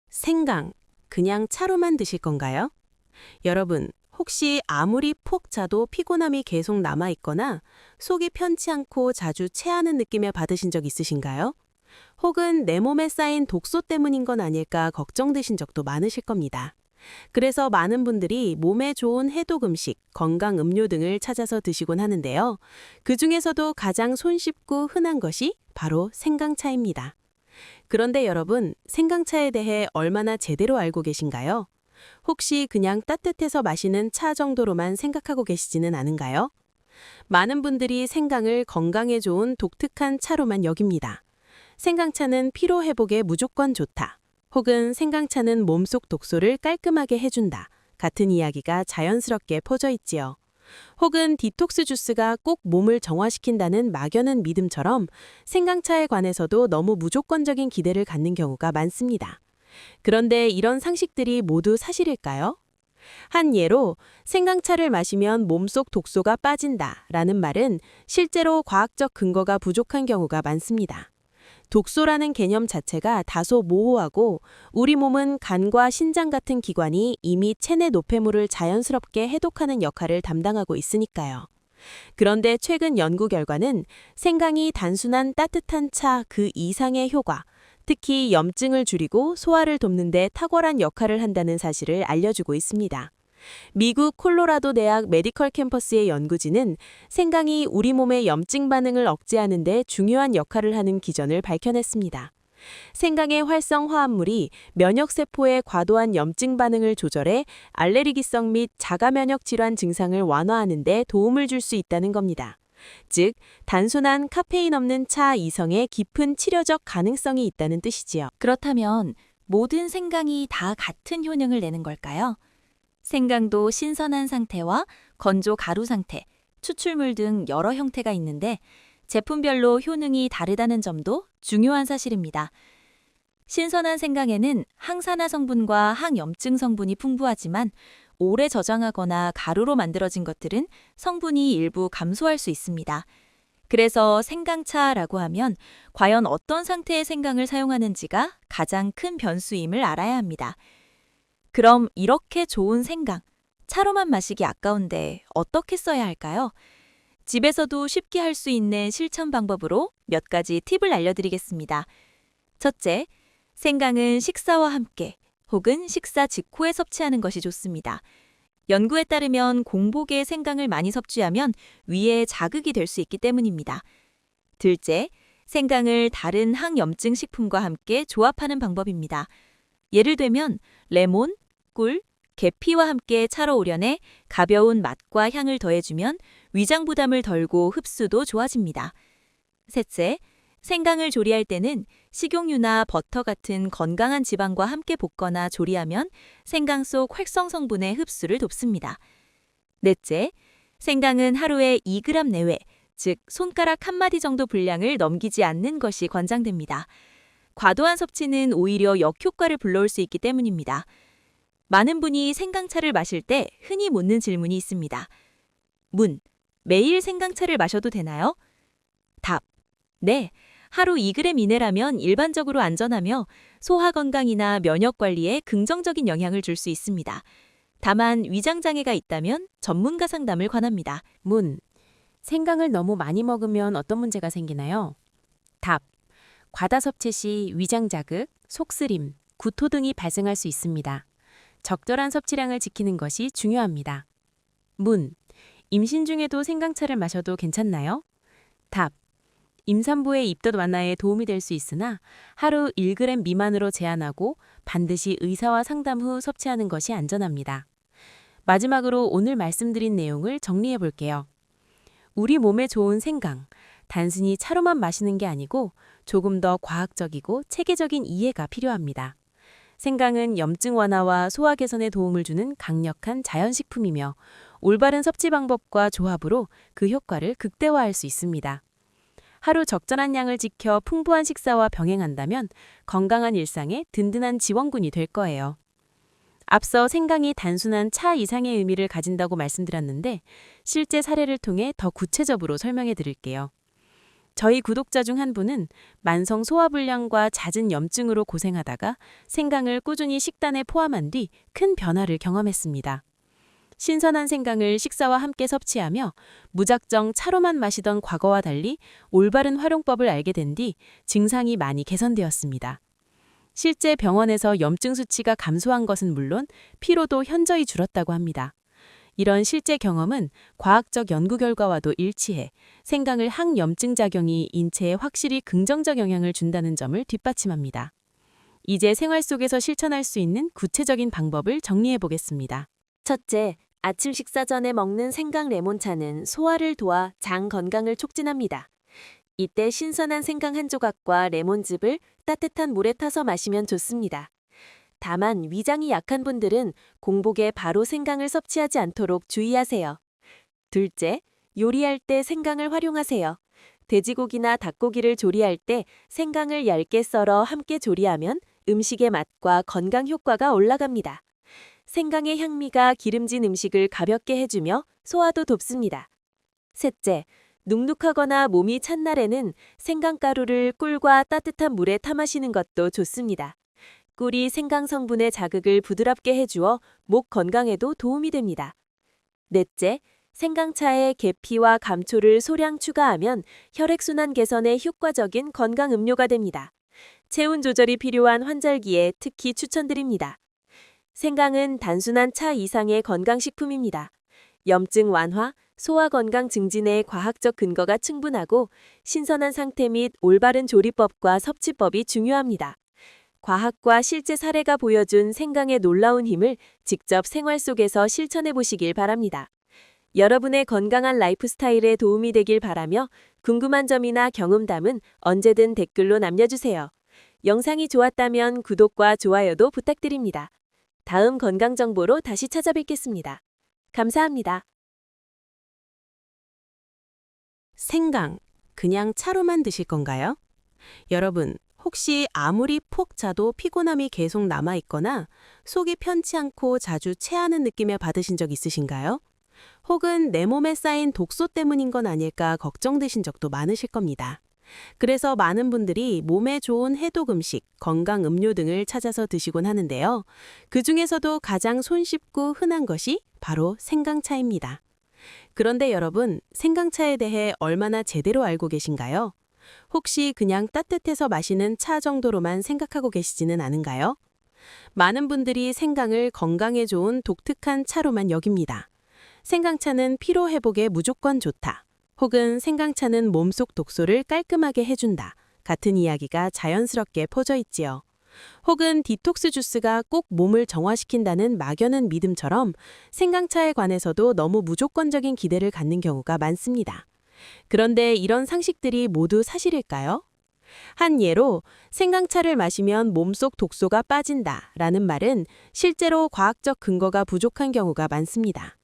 생강, 그냥 차로만 드실 건가요? 여러분, 혹시 아무리 푹 자도 피곤함이 계속 남아있거나 속이 편치 않고 자주 체하는 느낌을 받으신 적 있으신가요? 혹은 내 몸에 쌓인 독소 때문인 건 아닐까 걱정되신 적도 많으실 겁니다. 그래서 많은 분들이 몸에 좋은 해독 음식, 건강 음료 등을 찾아서 드시곤 하는데요. 그 중에서도 가장 손쉽고 흔한 것이 바로 생강차입니다. 그런데 여러분, 생강차에 대해 얼마나 제대로 알고 계신가요? 혹시 그냥 따뜻해서 마시는 차 정도로만 생각하고 계시지는 않은가요? 많은 분들이 생강을 건강에 좋은 독특한 차로만 여깁니다. 생강차는 피로 회복에 무조건 좋다. 혹은 생강차는 몸속 독소를 깔끔하게 해준다. 같은 이야기가 자연스럽게 퍼져 있지요. 혹은 디톡스 주스가 꼭 몸을 정화시킨다는 막연한 믿음처럼 생강차에 관해서도 너무 무조건적인 기대를 갖는 경우가 많습니다. 그런데 이런 상식들이 모두 사실일까요? 한 예로 생강차를 마시면 몸속 독소가 빠진다라는 말은 실제로 과학적 근거가 부족한 경우가 많습니다. 독소라는 개념 자체가 다소 모호하고 우리 몸은 간과 신장 같은 기관이 이미 체내 노폐물을 자연스럽게 해독하는 역할을 담당하고 있으니까요. 그런데 최근 연구 결과는 생강이 단순한 따뜻한 차 그 이상의 효과, 특히 염증을 줄이고 소화를 돕는 데 탁월한 역할을 한다는 사실을 알려주고 있습니다. 미국 콜로라도 대학 메디컬 캠퍼스의 연구진은 생강이 우리 몸의 염증 반응을 억제하는 데 중요한 역할을 하는 기전을 밝혀냈습니다. 생강의 활성 화합물이 면역세포의 과도한 염증 반응을 조절해 알레르기성 및 자가 면역 질환 증상을 완화하는 데 도움을 줄 수 있다는 겁니다. 즉, 단순한 카페인 없는 차 이성의 깊은 치료적 가능성이 있다는 뜻이지요. 그렇다면 모든 생강이 다 같은 효능을 내는 걸까요? 생강도 신선한 상태와 건조 가루 상태, 추출물 등 여러 형태가 있는데 제품별로 효능이 다르다는 점도 중요한 사실입니다. 신선한 생강에는 항산화 성분과 항염증 성분이 풍부하지만 오래 저장하거나 가루로 만들어진 것들은 성분이 일부 감소할 수 있습니다. 그래서 생강차라고 하면 과연 어떤 상태의 생강을 사용하는지가 가장 큰 변수임을 알아야 합니다. 그럼 이렇게 좋은 생강, 차로만 마시기 아까운데 어떻게 써야 할까요? 집에서도 쉽게 할 수 있는 실천 방법으로 몇 가지 팁을 알려드리겠습니다. 첫째, 생강은 식사와 함께 혹은 식사 직후에 섭취하는 것이 좋습니다. 연구에 따르면 공복에 생강을 많이 섭취하면 위에 자극이 될 수 있기 때문입니다. 둘째, 생강을 다른 항염증 식품과 함께 조합하는 방법입니다. 예를 들면 레몬, 꿀, 계피와 함께 차로 우려내 가벼운 맛과 향을 더해주면 위장 부담을 덜고 흡수도 좋아집니다. 셋째, 생강을 조리할 때는 식용유나 버터 같은 건강한 지방과 함께 볶거나 조리하면 생강 속 활성 성분의 흡수를 돕습니다. 넷째, 생강은 하루에 2g 내외, 즉 손가락 한 마디 정도 분량을 넘기지 않는 것이 권장됩니다. 과도한 섭취는 오히려 역효과를 불러올 수 있기 때문입니다. 많은 분이 생강차를 마실 때 흔히 묻는 질문이 있습니다. 문, 매일 생강차를 마셔도 되나요? 답, 네. 하루 2g 이내라면 일반적으로 안전하며 소화 건강이나 면역 관리에 긍정적인 영향을 줄 수 있습니다. 다만 위장 장애가 있다면 전문가 상담을 권합니다. 문, 생강을 너무 많이 먹으면 어떤 문제가 생기나요? 답, 과다 섭취 시 위장 자극, 속쓰림, 구토 등이 발생할 수 있습니다. 적절한 섭취량을 지키는 것이 중요합니다. 문, 임신 중에도 생강차를 마셔도 괜찮나요? 답, 임산부의 입덧 완화에 도움이 될 수 있으나 하루 1g 미만으로 제한하고 반드시 의사와 상담 후 섭취하는 것이 안전합니다. 마지막으로 오늘 말씀드린 내용을 정리해 볼게요. 우리 몸에 좋은 생강, 단순히 차로만 마시는 게 아니고 조금 더 과학적이고 체계적인 이해가 필요합니다. 생강은 염증 완화와 소화 개선에 도움을 주는 강력한 자연식품이며 올바른 섭취 방법과 조합으로 그 효과를 극대화할 수 있습니다. 하루 적절한 양을 지켜 풍부한 식사와 병행한다면 건강한 일상에 든든한 지원군이 될 거예요. 앞서 생강이 단순한 차 이상의 의미를 가진다고 말씀드렸는데 실제 사례를 통해 더 구체적으로 설명해 드릴게요. 저희 구독자 중 한 분은 만성 소화불량과 잦은 염증으로 고생하다가 생강을 꾸준히 식단에 포함한 뒤 큰 변화를 경험했습니다. 신선한 생강을 식사와 함께 섭취하며 무작정 차로만 마시던 과거와 달리 올바른 활용법을 알게 된 뒤 증상이 많이 개선되었습니다. 실제 병원에서 염증 수치가 감소한 것은 물론 피로도 현저히 줄었다고 합니다. 이런 실제 경험은 과학적 연구 결과와도 일치해 생강을 항염증 작용이 인체에 확실히 긍정적 영향을 준다는 점을 뒷받침합니다. 이제 생활 속에서 실천할 수 있는 구체적인 방법을 정리해 보겠습니다. 첫째, 아침 식사 전에 먹는 생강 레몬차는 소화를 도와 장 건강을 촉진합니다. 이때 신선한 생강 한 조각과 레몬즙을 따뜻한 물에 타서 마시면 좋습니다. 다만 위장이 약한 분들은 공복에 바로 생강을 섭취하지 않도록 주의하세요. 둘째, 요리할 때 생강을 활용하세요. 돼지고기나 닭고기를 조리할 때 생강을 얇게 썰어 함께 조리하면 음식의 맛과 건강 효과가 올라갑니다. 생강의 향미가 기름진 음식을 가볍게 해주며 소화도 돕습니다. 셋째, 눅눅하거나 몸이 찬 날에는 생강가루를 꿀과 따뜻한 물에 타 마시는 것도 좋습니다. 꿀이 생강 성분의 자극을 부드럽게 해주어 목 건강에도 도움이 됩니다. 넷째, 생강차에 계피와 감초를 소량 추가하면 혈액순환 개선에 효과적인 건강 음료가 됩니다. 체온 조절이 필요한 환절기에 특히 추천드립니다. 생강은 단순한 차 이상의 건강식품입니다. 염증 완화, 소화 건강 증진에 과학적 근거가 충분하고 신선한 상태 및 올바른 조리법과 섭취법이 중요합니다. 과학과 실제 사례가 보여준 생강의 놀라운 힘을 직접 생활 속에서 실천해 보시길 바랍니다. 여러분의 건강한 라이프 스타일에 도움이 되길 바라며 궁금한 점이나 경험담은 언제든 댓글로 남겨주세요. 영상이 좋았다면 구독과 좋아요도 부탁드립니다. 다음 건강 정보로 다시 찾아뵙겠습니다. 감사합니다. 생강, 그냥 차로만 드실 건가요? 여러분, 혹시 아무리 푹 자도 피곤함이 계속 남아있거나 속이 편치 않고 자주 체하는 느낌을 받으신 적 있으신가요? 혹은 내 몸에 쌓인 독소 때문인 건 아닐까 걱정되신 적도 많으실 겁니다. 그래서 많은 분들이 몸에 좋은 해독 음식, 건강 음료 등을 찾아서 드시곤 하는데요. 그 중에서도 가장 손쉽고 흔한 것이 바로 생강차입니다. 그런데 여러분, 생강차에 대해 얼마나 제대로 알고 계신가요? 혹시 그냥 따뜻해서 마시는 차 정도로만 생각하고 계시지는 않은가요? 많은 분들이 생강을 건강에 좋은 독특한 차로만 여깁니다. 생강차는 피로 회복에 무조건 좋다. 혹은 생강차는 몸속 독소를 깔끔하게 해준다. 같은 이야기가 자연스럽게 퍼져 있지요. 혹은 디톡스 주스가 꼭 몸을 정화시킨다는 막연한 믿음처럼 생강차에 관해서도 너무 무조건적인 기대를 갖는 경우가 많습니다. 그런데 이런 상식들이 모두 사실일까요? 한 예로 생강차를 마시면 몸속 독소가 빠진다라는 말은 실제로 과학적 근거가 부족한 경우가 많습니다.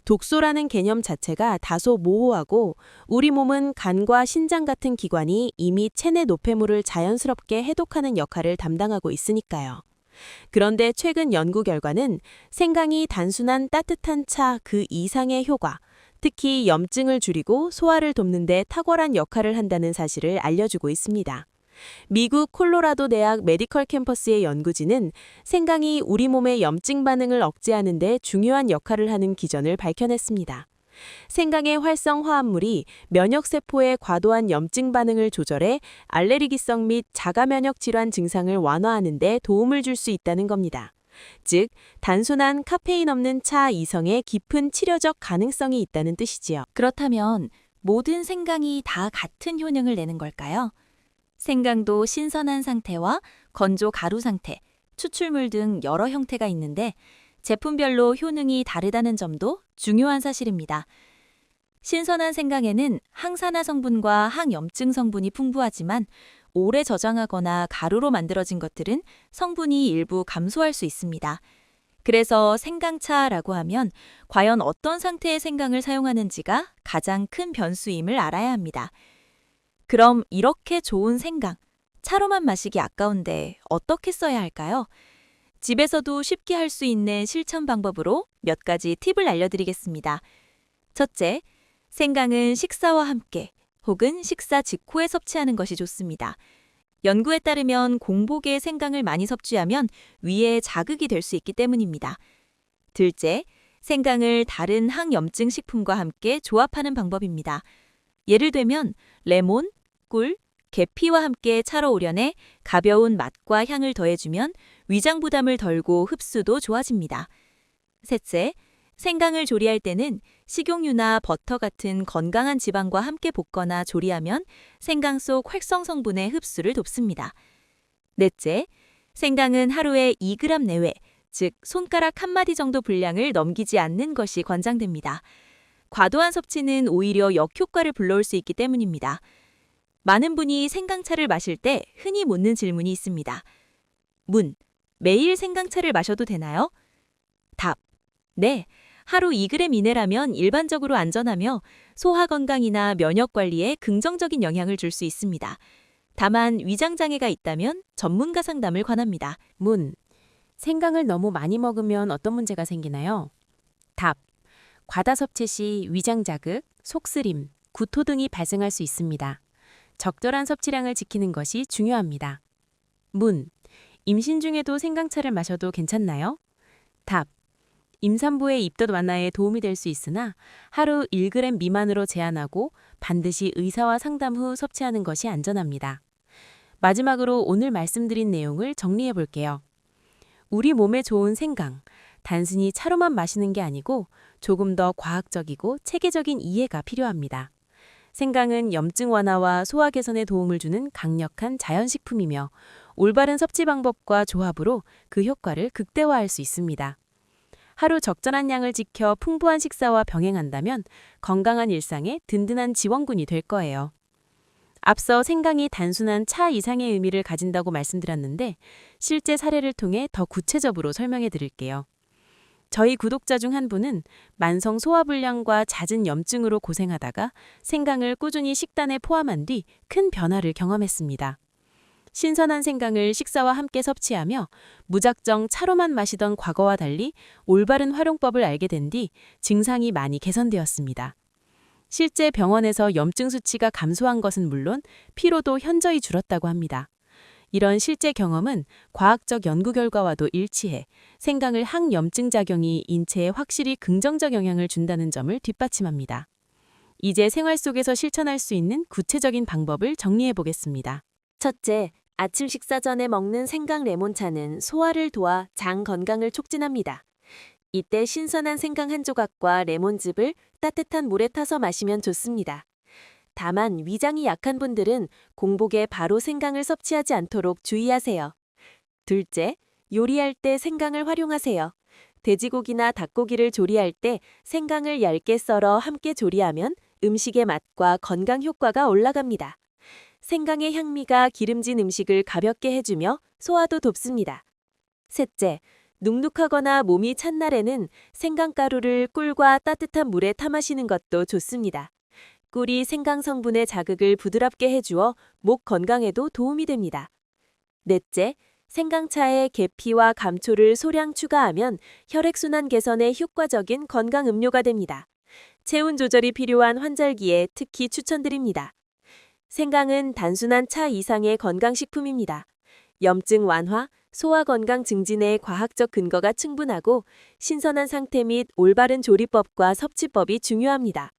독소라는 개념 자체가 다소 모호하고 우리 몸은 간과 신장 같은 기관이 이미 체내 노폐물을 자연스럽게 해독하는 역할을 담당하고 있으니까요. 그런데 최근 연구 결과는 생강이 단순한 따뜻한 차 그 이상의 효과, 특히 염증을 줄이고 소화를 돕는 데 탁월한 역할을 한다는 사실을 알려주고 있습니다. 미국 콜로라도 대학 메디컬 캠퍼스의 연구진은 생강이 우리 몸의 염증 반응을 억제하는 데 중요한 역할을 하는 기전을 밝혀냈습니다. 생강의 활성 화합물이 면역세포의 과도한 염증 반응을 조절해 알레르기성 및 자가면역 질환 증상을 완화하는 데 도움을 줄 수 있다는 겁니다. 즉, 단순한 카페인 없는 차 이성의 깊은 치료적 가능성이 있다는 뜻이지요. 그렇다면 모든 생강이 다 같은 효능을 내는 걸까요? 생강도 신선한 상태와 건조 가루 상태, 추출물 등 여러 형태가 있는데 제품별로 효능이 다르다는 점도 중요한 사실입니다. 신선한 생강에는 항산화 성분과 항염증 성분이 풍부하지만 오래 저장하거나 가루로 만들어진 것들은 성분이 일부 감소할 수 있습니다. 그래서 생강차라고 하면 과연 어떤 상태의 생강을 사용하는지가 가장 큰 변수임을 알아야 합니다. 그럼 이렇게 좋은 생강, 차로만 마시기 아까운데 어떻게 써야 할까요? 집에서도 쉽게 할 수 있는 실천 방법으로 몇 가지 팁을 알려드리겠습니다. 첫째, 생강은 식사와 함께 혹은 식사 직후에 섭취하는 것이 좋습니다. 연구에 따르면 공복에 생강을 많이 섭취하면 위에 자극이 될 수 있기 때문입니다. 둘째, 생강을 다른 항염증 식품과 함께 조합하는 방법입니다. 예를 들면 레몬, 꿀, 계피와 함께 차로 우려내 가벼운 맛과 향을 더해주면 위장 부담을 덜고 흡수도 좋아집니다. 셋째, 생강을 조리할 때는 식용유나 버터 같은 건강한 지방과 함께 볶거나 조리하면 생강 속 활성 성분의 흡수를 돕습니다. 넷째, 생강은 하루에 2g 내외, 즉 손가락 한 마디 정도 분량을 넘기지 않는 것이 권장됩니다. 과도한 섭취는 오히려 역효과를 불러올 수 있기 때문입니다. 많은 분이 생강차를 마실 때 흔히 묻는 질문이 있습니다. 문, 매일 생강차를 마셔도 되나요? 답, 네. 하루 2g 이내라면 일반적으로 안전하며 소화 건강이나 면역 관리에 긍정적인 영향을 줄 수 있습니다. 다만 위장 장애가 있다면 전문가 상담을 권합니다. 문. 생강을 너무 많이 먹으면 어떤 문제가 생기나요? 답. 과다 섭취 시 위장 자극, 속쓰림, 구토 등이 발생할 수 있습니다. 적절한 섭취량을 지키는 것이 중요합니다. 문. 임신 중에도 생강차를 마셔도 괜찮나요? 답. 임산부의 입덧 완화에 도움이 될 수 있으나 하루 1g 미만으로 제한하고 반드시 의사와 상담 후 섭취하는 것이 안전합니다. 마지막으로 오늘 말씀드린 내용을 정리해 볼게요. 우리 몸에 좋은 생강, 단순히 차로만 마시는 게 아니고 조금 더 과학적이고 체계적인 이해가 필요합니다. 생강은 염증 완화와 소화 개선에 도움을 주는 강력한 자연식품이며 올바른 섭취 방법과 조합으로 그 효과를 극대화할 수 있습니다. 하루 적절한 양을 지켜 풍부한 식사와 병행한다면 건강한 일상에 든든한 지원군이 될 거예요. 앞서 생강이 단순한 차 이상의 의미를 가진다고 말씀드렸는데 실제 사례를 통해 더 구체적으로 설명해 드릴게요. 저희 구독자 중 한 분은 만성 소화불량과 잦은 염증으로 고생하다가 생강을 꾸준히 식단에 포함한 뒤 큰 변화를 경험했습니다. 신선한 생강을 식사와 함께 섭취하며 무작정 차로만 마시던 과거와 달리 올바른 활용법을 알게 된 뒤 증상이 많이 개선되었습니다. 실제 병원에서 염증 수치가 감소한 것은 물론 피로도 현저히 줄었다고 합니다. 이런 실제 경험은 과학적 연구 결과와도 일치해 생강을 항염증 작용이 인체에 확실히 긍정적 영향을 준다는 점을 뒷받침합니다. 이제 생활 속에서 실천할 수 있는 구체적인 방법을 정리해 보겠습니다. 첫째, 아침 식사 전에 먹는 생강 레몬차는 소화를 도와 장 건강을 촉진합니다. 이때 신선한 생강 한 조각과 레몬즙을 따뜻한 물에 타서 마시면 좋습니다. 다만 위장이 약한 분들은 공복에 바로 생강을 섭취하지 않도록 주의하세요. 둘째, 요리할 때 생강을 활용하세요. 돼지고기나 닭고기를 조리할 때 생강을 얇게 썰어 함께 조리하면 음식의 맛과 건강 효과가 올라갑니다. 생강의 향미가 기름진 음식을 가볍게 해주며 소화도 돕습니다. 셋째, 눅눅하거나 몸이 찬 날에는 생강가루를 꿀과 따뜻한 물에 타 마시는 것도 좋습니다. 꿀이 생강 성분의 자극을 부드럽게 해주어 목 건강에도 도움이 됩니다. 넷째, 생강차에 계피와 감초를 소량 추가하면 혈액순환 개선에 효과적인 건강 음료가 됩니다. 체온 조절이 필요한 환절기에 특히 추천드립니다. 생강은 단순한 차 이상의 건강식품입니다. 염증 완화, 소화 건강 증진에 과학적 근거가 충분하고 신선한 상태 및 올바른 조리법과 섭취법이 중요합니다.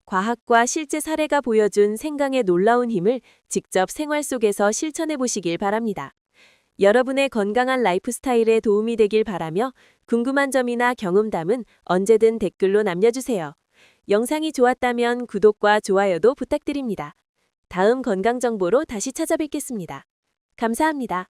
과학과 실제 사례가 보여준 생강의 놀라운 힘을 직접 생활 속에서 실천해 보시길 바랍니다. 여러분의 건강한 라이프 스타일에 도움이 되길 바라며 궁금한 점이나 경험담은 언제든 댓글로 남겨주세요. 영상이 좋았다면 구독과 좋아요도 부탁드립니다. 다음 건강 정보로 다시 찾아뵙겠습니다. 감사합니다.